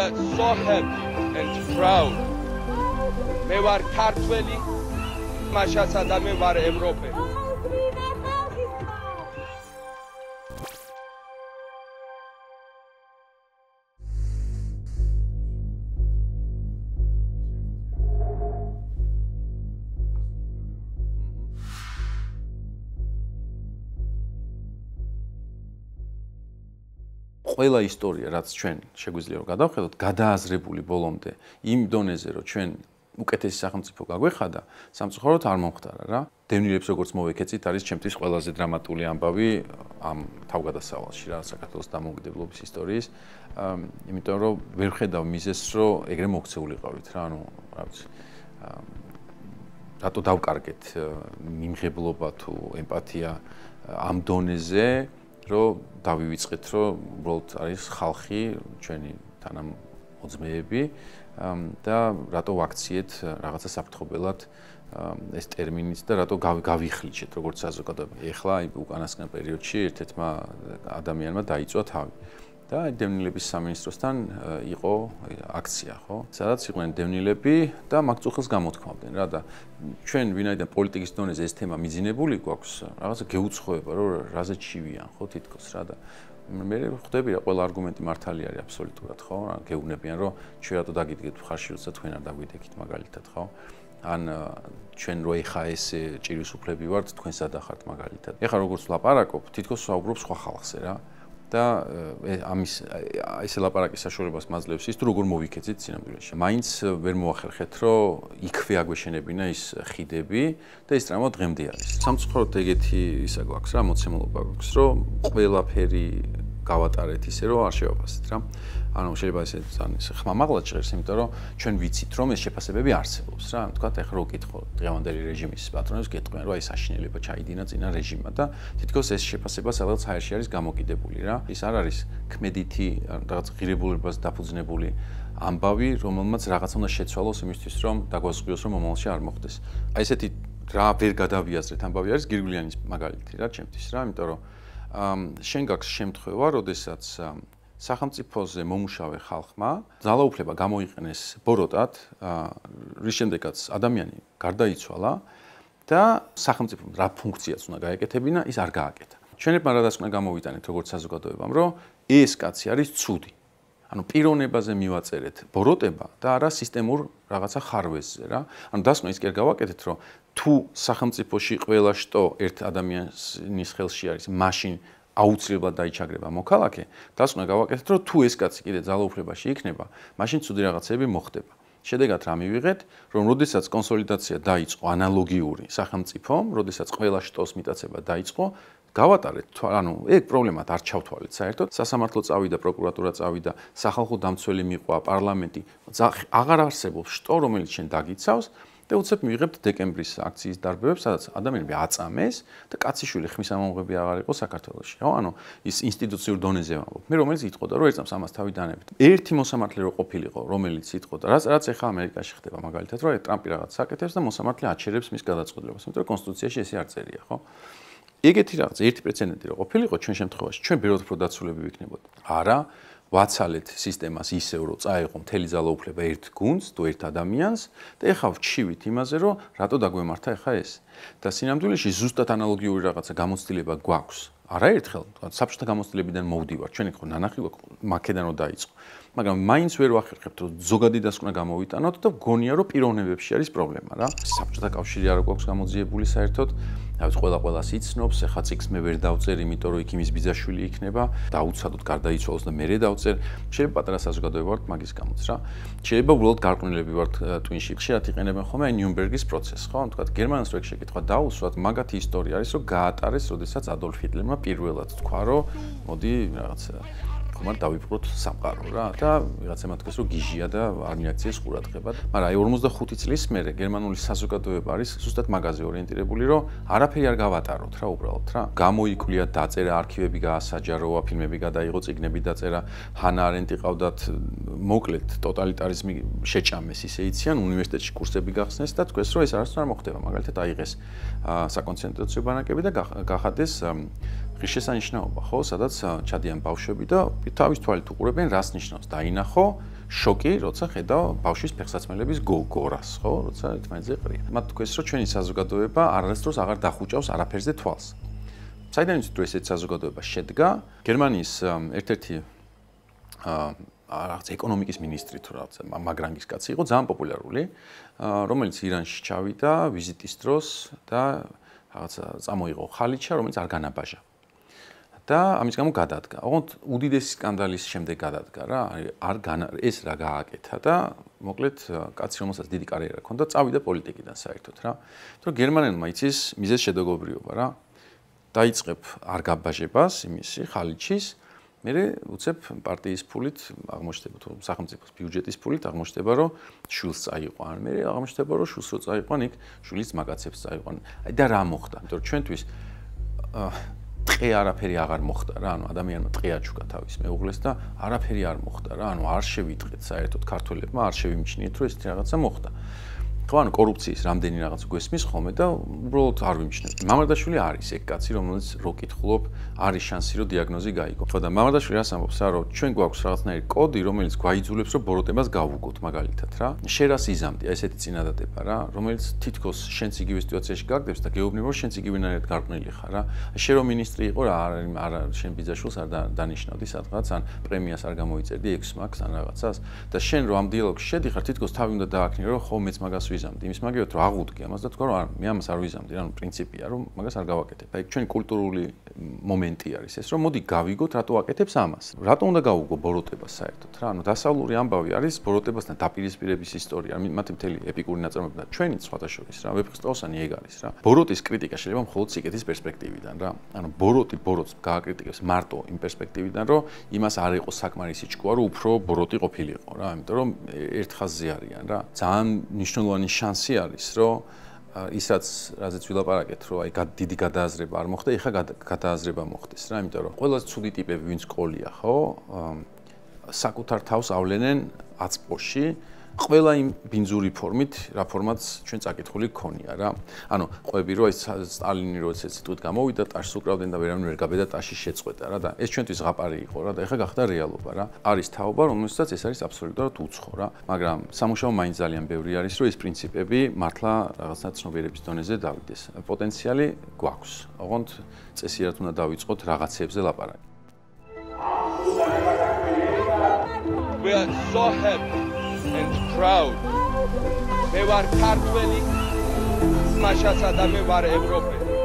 are so happy and proud. მე ვარ ქართველი, მაშაცა და მე ვარ ევროპელი. ყველა ისტორია, რაც ჩვენ შეგვიძლია რომ გადავხედოთ, გადააზრებული ბოლომდე იმ დონეზე, რომ ჩვენ უკეთესი სახელმწიფო გაგვეხადა, სამწუხაროდ არ მომხდარა რა. დევნილებს როგორც მოვეკეცით, არის ჩემთვის ყველაზე დრამატული ამბავი ამ თავგადასავალში რა, საქართველოს დამოუკიდებლობის ისტორიის. იმიტომ რომ ვერ ხედავ მიზეზს, რომ ეგრე მოქცეულიყავით რა, ანუ რა ვიცი. რატო დავკარგეთ მიმღებლობა თუ ემპათია ამ დონეზე, რომ დავივიწყეთ, რომ უბრალოდ არის ხალხი, ჩვენი თანამოძმეები და რატო ვაქციეთ რაღაცა საფრთხობელად ეს ტერმინიც და რატო გავიხლიჩეთ როგორც საზოგადოება. ეხლა უკანასკნელ პერიოდში ერთ-ერთმა ადამიანმა დაიწვა თავი. და დევნილების სამინისტროსთან იყო აქცია, ხო? სადაც იყვნენ დევნილები და მაგ წუხელს გამოთქვამდნენ რა და ჩვენ ვინაიდან პოლიტიკის დონეზე ეს თემა მიძინებული გვაქვს, რაღაცა გეუცხოება, რომ რაზე ჩივიან, ხო, თითქოს რა და მე ხვდები რა ყველა არგუმენტი მართალი არის აბსოლუტურად, ხო? რა გეუბნებიან, რომ ჩვენ რატო დაგიდგეთ ხარში, როცა თქვენ არ დაგვიდექით მაგალითად, ხო? ან ჩვენ რო ეხა ეს ჭირის უფლები ვართ, თქვენ სადახართ მაგალითად. ეხა როგორც ვლაპარაკობ, თითქოს ვსაუბრობ სხვა ხალხზე რა. და ამის ეს ლაპარაკის საშუალებას მაძლევს ის თუ როგორ მოვიქეცით სინამდვილეში. მაინც ვერ მოახერხეთ, რომ იქვე აგვეშენებინა ის ხიდები და ეს ტრაუმა დღემდე არის. სამწუხაროდ ეგეთი ისა გვაქვს რა, მოცემულობა გვაქვს, რომ ყველაფერი გავატარეთ ისე, რომ არ შევაფასეთ რა. ანუ შეიძლება ესე ძალიან ხმამაღლად ჟღერს, იმიტომ რომ ჩვენ ვიცით, რომ ეს შეფასებები არსებობს რა. თქვათ, ეხლა რო ვკითხო დღევანდელი რეჟიმის პატრონებს, გეტყვიან, რომ აი საშინელება ჩაიდინა წინა რეჟიმმა და თითქოს ეს შეფასება სადღაც ჰაერში არის გამოკიდებული რა. ის არ არის ქმედითი, რაღაც ღირებულებას დაფუძნებული ამბავი, რომელმაც რაღაც უნდა შეცვალოს იმისთვის, რომ დაგვასწროს, რომ მომავალში არ მოხდეს. აი ესეთი რა ვერ გადავიაზრეთ ამბავი არის გირგვლიანის მაგალითი რა, ჩემთვის რა, იმიტომ რომ შენ გაქვს შემთხვევა, როდესაც სახელმწიფოზე მომუშავე ხალხმა ძალაუფლება გამოიყენეს ბოროტად, რის შემდეგაც ადამიანი გარდაიცვალა და სახელმწიფომ რა ფუნქციაც უნდა გაეკეთებინა, ის არ გააკეთა. ჩვენებმა რადაც უნდა გამოვიტანეთ როგორც საზოგადოებამ, რომ ეს კაცი არის ცუდი. ანუ პიროვნებაზე მივაწერეთ ბოროტება და არა სისტემურ რაღაცა ხარვეზზე რა. ანუ დასკვნა ის კი არ გავაკეთეთ, რომ თუ სახელმწიფოში ყველა შტო ერთ ადამიანის ხელში არის, მაშინ აუცილებლად დაიჩაგრება მოქალაქე, დასკვნა გავაკეთეთ, რომ თუ ეს კაცი კიდე ძალაუფლებაში იქნება, მაშინ ცუდი რაღაცები მოხდება. შედეგად რა მივიღეთ, რომ როდესაც კონსოლიდაცია დაიწყო ანალოგიური სახელმწიფომ, როდესაც ყველა შტოს მიტაცება დაიწყო, გავატარეთ, ანუ ეგ პრობლემად არ ჩავთვალეთ საერთოდ. სასამართლო წავიდა, პროკურატურა წავიდა, სახალხო დამცველი მიყვა, პარლამენტი, აღარ არსებობს შტო, რომელიც შენ დაგიცავს და უცებ მივიღებთ დეკემბრის აქციის დარბევებს, სადაც ადამიანები აწამეს და კაციშვილი ხმის ამომღები აღარ იყო საქართველოში, ხო? ანუ ის ინსტიტუციურ დონეზე ვამბობ. მე რომელიც იტყოდა, რომ ერთ წამს ამას თავი დანებით. ერთი მოსამართლე რო ყოფილიყო, რომელიც იტყოდა, რაც ეხლა ამერიკაში ხდება მაგალითად, რომ ტრამპი რაღაც აკეთებს და მოსამართლე აჩერებს მის გადაწყვეტილებას, იმიტომ რომ კონსტიტუციაში ესე არ წერია, ხო? ეგეთი რაღაც ერთი პრეცედენტი რო ყოფილიყო ჩვენ შემთხვევაში, ჩვენ ბევრად უფრო დაცულები ვიქნებოდით. არა, ვაცალეთ სისტემას ისევ, რომ წაეღო მთელი ძალაუფლება ერთ გუნდს, თუ ერთ ადამიანს და ეხლა ვჩივით იმაზე, რომ რატო დაგვემართა ეხლა ეს. და სინამდვილეში ზუსტად ანალოგიური რაღაცა გამოცდილება გვაქვს. არაერთხელ საბჭოთა გამოცდილებიდან მოვდივარ, ჩვენ იქ ხო ნანახი გვაქვს, მაქედან რო დაიწყო. მაგრამ მაინც ვერ ვახერხებთ, რომ ზოგადი დასკვნა გამოვიტანოთ და გონია, რომ პიროვნებებში არის პრობლემა რა. საბჭოთა კავშირი არ გვაქვს გამოძიებული საერთოდ. თავის ყველას იცნობს, ეხლა წიგს მე ვერ დავწერ, იმიტომ რომ იქ იმის ბიძაშვილი იქნება, დაუცადოთ გარდაიცვალოს და მერე დავწერ. შეიძლება პატარა საზოგადოება ვართ მაგის გამოც რა. შეიძლება უბრალოდ გარყვნილები ვართ ტვინში, ხშირად იყენებენ ხოლმე აი ნიურნბერგის პროცესს, ხო? თქვათ გერმანას რო ეგ შეკითხვა დაუსვათ, მაგათი ისტორია არის, რომ გაატარეს, როდესაც ადოლფ ჰიტლერმა პირველად თქვა, რომ მოდი რაღაც ხომარ დავიპყროთ სამყარო რა და ვიღაცამ თქვეს რომ გიჟია და ადმინისტრაციის ყურადღება. მაგრამ აი 45 წლის მერე გერმანული საზოგადოება არის ზუსტად მაგაზე ორიენტირებული, რომ არაფერი არ გავატაროთ რა უბრალოდ რა. გამოიკვლიათ, დაწერა არქივები, გაასაჯაროა, ფილმები გადაიღო, წიგნები დაწერა, ჰანა არენტი ყავდათ, მოკლედ ტოტალიტარიზმი შეჭამეს, ისე იციან, უნივერსიტეტში კურსები გახსნეს და თქვეს რომ ეს არასდროს არ მოხდება. მაგალითად აიღეს საკონცენტრაციო ბანაკები და გახადეს ღირსშესანიშნაობა, ხო, სადაც ჩადიან ბავშვები და თავის თვალით უყურებენ, რას ნიშნავს დაინახო, შოკი, როცა ხედავ ბავშვის ფეხსაცმელების გორას, ხო, როცა ერთმანეთზე ყრია. მათ თქვეს, რომ ჩვენი საზოგადოება არასდროს აღარ დახუჭავს არაფერზე თვალს. საიდან იცით, რომ ესეთი საზოგადოება შედგა? გერმანიის ერთ-ერთი რაღაც ეკონომიკის მინისტრი თუ რაღაც მაგრანგის კაცი იყო, ძალიან პოპულარული, რომელიც ირანში ჩავიდა ვიზიტის დროს და რაღაცა წამოიღო ხალიჩა, რომელიც არ განაბაჟა. და ამის გამო გადადგა. ოღონდ უდიდესი სკანდალის შემდეგ გადადგა რა, ეს რა გააკეთა და მოკლედ კაცი რომელსაც დიდი კარიერა ჰქონდა, წავიდა პოლიტიკიდან საერთოდ რა. თორე გერმანელმა იცის მიზეზ შედაგობრიობა რა. დაიწყებ არ გაბაჟებას იმისი ხალიჩის, მერე უცებ პარტიის ფულით აღმოჩნდება თუ სახელმწიფოს ბიუჯეტის ფულით აღმოჩნდება რომ შვილს წაიყვან, მერე აღმოჩნდება რომ შვილს რო წაიყვან, იქ შვილის მაგაცებს წაიყვან. აი და რა მოხდა? იმიტომ რომ ჩვენთვის ტყე არაფერი აღარ მოხდა რა, ანუ ადამიანმა ტყე აჩუქა თავის მეუღლეს და არაფერი არ მოხდა რა, ანუ არ შევიტყეთ საერთოდ ქართველებმა, არ შევიმჩნიეთ რომ ესეთი რაღაცა მოხდა. ხო, ანუ კორუფციის რამდენი რაღაც გვესმის ხოლმე და უბრალოდ არ ვიმჩნევთ. მამარდაშვილი არის ეგ კაცი, რომელიც რო კითხულობ, არის შანსი რომ დიაგნოზი გაიგო. ხო და მამარდაშვილი რას ამბობს რა, რომ ჩვენ გვაქვს რაღაცნაირი კოდი, რომელიც გვაიძულებს რომ ბოროტებას გავუგოთ მაგალითად რა. შენ რას იზამდი, ესეთი წინადადება რა, რომელიც თითქოს შენც იგივე სიტუაციაში გაგდებს და გეუბნები რომ შენც იგივენაირად გარყვნილი ხარ რა. შენ რომ მინისტრი იყო რა, არა შენ ბიძაშვილს არ დანიშნავდი სადღაც, ან პრემიას არ გამოიწერდი ექსმაქს ან რაღაცას და შენ რომ ამ დიალოგში შედიხარ, თითქოს თავი უნდა დააქნიო რომ ხო მეც მაგას ვიზამდი. იმის მაგივით რომ აღუდგე ამას და თქვა რომ არა, მე ამას არ ვიზამდი, რა, პრინციპია რომ მაგას არ გავაკეთებ. აი ჩვენი კულტურული მომენტი არის ეს, რომ მოდი გავიგოთ, რატო აკეთებს ამას. რატო უნდა გავუგო ბოროტებას საერთოდ რა? ანუ დასავლური ამბავი არის ბოროტებასთან დაპირისპირების ისტორია, მათი მთელი ეპიკური ნაწარმოები და ჩვენი სხვადასხვა რა, ვეფხისტყაოსანი ეგ არის რა. ბოროტის კრიტიკა შეიძლება მხოლოდ სიკეთის პერსპექტივიდან რა. ანუ ბოროტს გააკრიტიკებს მარტო იმ პერსპექტივიდან, რომ იმას არ იყო საკმარისი ჭკუა, რომ უფრო ბოროტი ყოფილიყო რა, იმიტომ რომ ერთ ხაზზე არიან რა. ძალიან მნიშვნელოვანი შანსი არის, რომ ისაც რაზეც ვილაპარაკეთ, რომ აი დიდი გადააზრება არ მოხდა, ეხლა გადააზრება მოხდეს რა, იმიტომ რომ ყველა ცუდი ტიპები ვინც ყოლია, ხო? საკუთარ თავს ავლენენ აწმოში, ყველა იმ ბინძური ფორმით, რა ფორმაც ჩვენ წაკითხული გქონია რა. ანუ ყვები რომ ეს სტალინი როცა სიტყვით გამოვიდა, ტაშს უკრავდნენ და ვერავინ ვერ გაბედა ტაში შეწყვეტა რა და ეს ჩვენთვის ზღაპარი იყო რა და ეხლა გახდა რეალობა რა. არის თაობა, რომელსაც ეს არის აბსოლუტურად უცხო რა. მაგრამ სამუშაო მაინც ძალიან ბევრი არის, რომ ეს პრინციპები მართლა რაღაცა ცნობიერების დონეზე დავიდეს. პოტენციალი გვაქვს. ოღონდ წესიერ უნდა დავიწყოთ რაღაცებზე ლაპარაკი. We are so happy and proud. მე ვარ ქართველი, მაშაცა და მე ვარ ევროპელი.